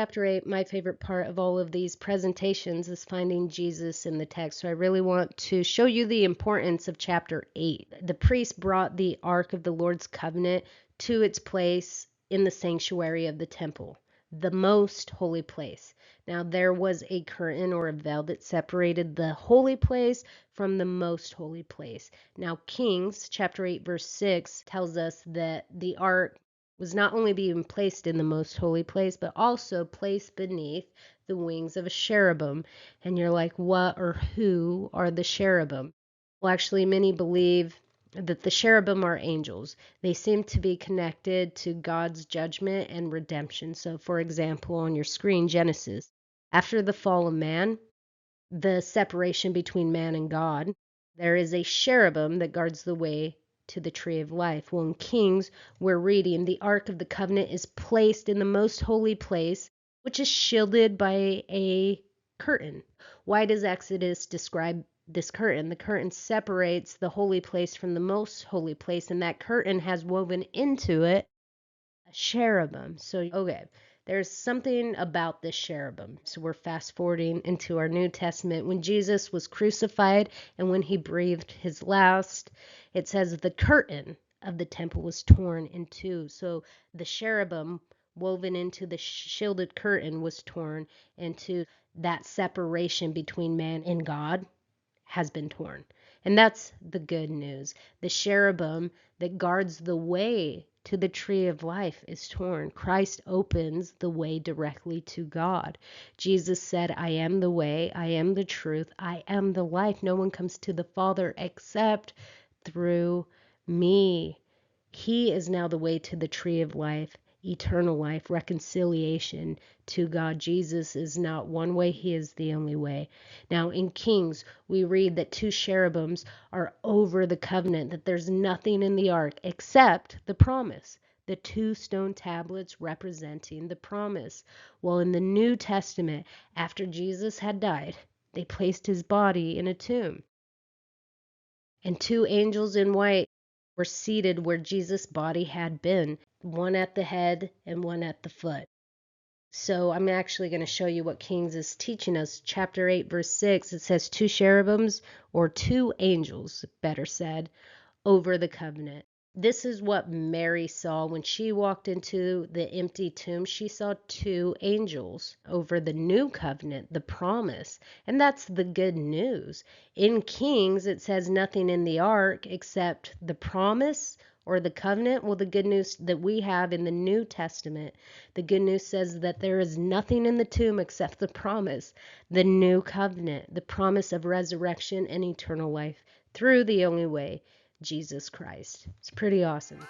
Chapter 8, my favorite part of all of these presentations is finding Jesus in the text. So I really want to show you the importance of chapter 8. The priest brought the Ark of the Lord's covenant to its place in the sanctuary of the temple, the most holy place. Now there was a curtain or a veil that separated the holy place from the most holy place. Now Kings chapter 8 verse 6 tells us that the ark was not only being placed in the most holy place, but also placed beneath the wings of a cherubim. And you're like, what or who are the cherubim? Well, actually, many believe that the cherubim are angels. They seem to be connected to God's judgment and redemption. So, for example, on your screen, Genesis. After the fall of man, the separation between man and God, there is a cherubim that guards the way to the tree of life. Well, in Kings, we're reading the Ark of the Covenant is placed in the most holy place, which is shielded by a curtain. Why does Exodus describe this curtain? The curtain separates the holy place from the most holy place, and that curtain has woven into it a cherubim. So, okay, there's something about this cherubim. So we're fast forwarding into our New Testament. When Jesus was crucified and when he breathed his last, it says the curtain of the temple was torn in two. So the cherubim woven into the shielded curtain was torn into that separation between man and God has been torn. And that's the good news. The cherubim that guards the way to the tree of life is torn. Christ opens the way directly to God. Jesus said, I am the way, I am the truth, I am the life. No one comes to the Father except through me. He is now the way to the tree of life, eternal life, reconciliation to God. Jesus is not one way, he is the only way. Now in Kings, we read that two cherubims are over the covenant, that there's nothing in the ark except the promise. The two stone tablets representing the promise. Well, in the New Testament, after Jesus had died, they placed his body in a tomb. And two angels in white were seated where Jesus' body had been, one at the head and one at the foot. So I'm actually going to show you what Kings is teaching us. Chapter 8, verse 6, it says two cherubims, or two angels, better said, over the covenant. This is what Mary saw when she walked into the empty tomb. She saw two angels over the new covenant, the promise. And that's the good news. In Kings, it says nothing in the ark except the promise or the covenant. Well, the good news that we have in the New Testament, the good news says that there is nothing in the tomb except the promise, the new covenant, the promise of resurrection and eternal life through the only way, Jesus Christ. It's pretty awesome.